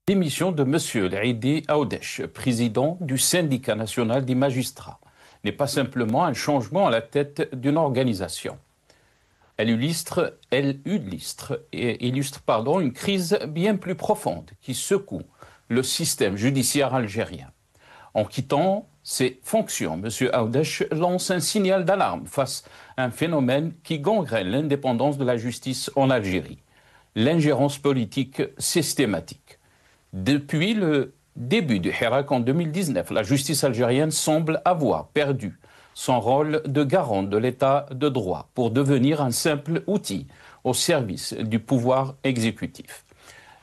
Démission de M. Laïdi Aoudeche, président du syndicat national des magistrats, n'est pas simplement un changement à la tête d'une organisation. Elle illustre une crise bien plus profonde qui secoue le système judiciaire algérien. En quittant ses fonctions, M. Aoudeche lance un signal d'alarme face à un phénomène qui gangrène l'indépendance de la justice en Algérie, l'ingérence politique systématique. Depuis le début du Hirak en 2019, la justice algérienne semble avoir perdu son rôle de garante de l'état de droit pour devenir un simple outil au service du pouvoir exécutif.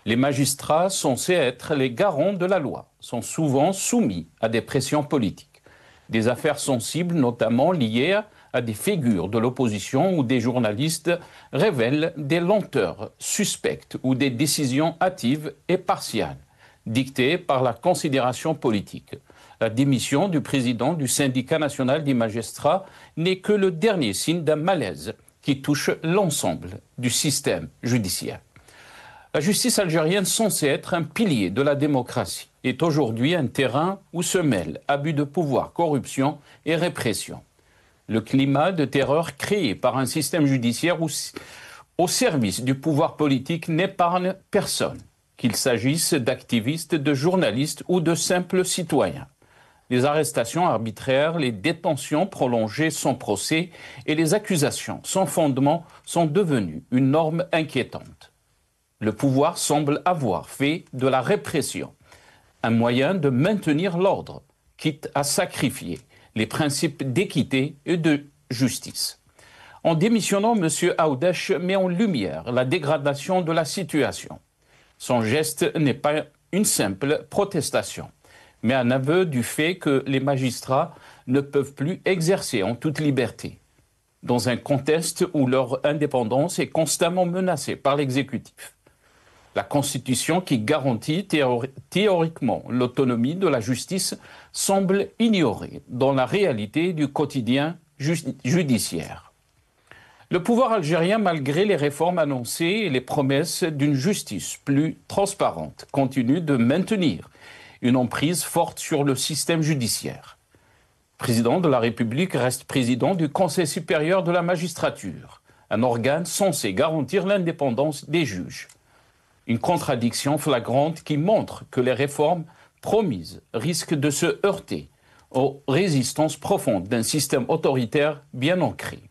Les magistrats censés être les garants de la loi sont souvent soumis à des pressions politiques. Des affaires sensibles, notamment liées à des figures de l'opposition ou des journalistes, révèlent des lenteurs suspectes ou des décisions hâtives et partiales, dictées par la considération politique. La démission du président du syndicat national des magistrats n'est que le dernier signe d'un malaise qui touche l'ensemble du système judiciaire. La justice algérienne, censée être un pilier de la démocratie, est aujourd'hui un terrain où se mêlent abus de pouvoir, corruption et répression. Le climat de terreur créé par un système judiciaire au service du pouvoir politique n'épargne personne, qu'il s'agisse d'activistes, de journalistes ou de simples citoyens. Les arrestations arbitraires, les détentions prolongées sans procès et les accusations sans fondement sont devenues une norme inquiétante. Le pouvoir semble avoir fait de la répression un moyen de maintenir l'ordre, quitte à sacrifier les principes d'équité et de justice. En démissionnant, M. Aoudeche met en lumière la dégradation de la situation. Son geste n'est pas une simple protestation, mais un aveu du fait que les magistrats ne peuvent plus exercer en toute liberté, dans un contexte où leur indépendance est constamment menacée par l'exécutif. La Constitution, qui garantit théoriquement l'autonomie de la justice, semble ignorée dans la réalité du quotidien judiciaire. Le pouvoir algérien, malgré les réformes annoncées et les promesses d'une justice plus transparente, continue de maintenir une emprise forte sur le système judiciaire. Le président de la République reste président du Conseil supérieur de la magistrature, un organe censé garantir l'indépendance des juges. Une contradiction flagrante qui montre que les réformes promises risquent de se heurter aux résistances profondes d'un système autoritaire bien ancré.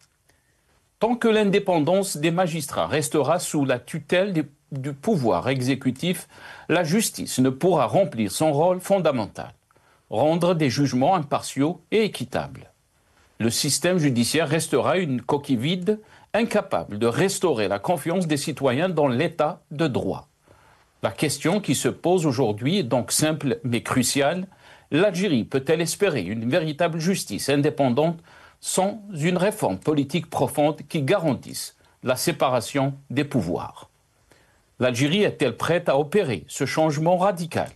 Tant que l'indépendance des magistrats restera sous la tutelle du pouvoir exécutif, la justice ne pourra remplir son rôle fondamental, rendre des jugements impartiaux et équitables. Le système judiciaire restera une coquille vide, incapable de restaurer la confiance des citoyens dans l'état de droit. La question qui se pose aujourd'hui est donc simple mais cruciale. L'Algérie peut-elle espérer une véritable justice indépendante sans une réforme politique profonde qui garantisse la séparation des pouvoirs? L'Algérie est-elle prête à opérer ce changement radical?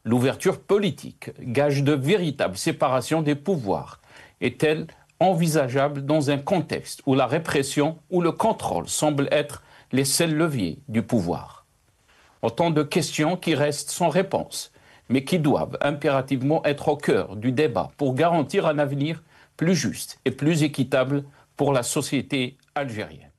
L'ouverture politique, gage de véritable séparation des pouvoirs, est-elle envisageable dans un contexte où la répression ou le contrôle semblent être les seuls leviers du pouvoir? Autant de questions qui restent sans réponse, mais qui doivent impérativement être au cœur du débat pour garantir un avenir plus juste et plus équitable pour la société algérienne.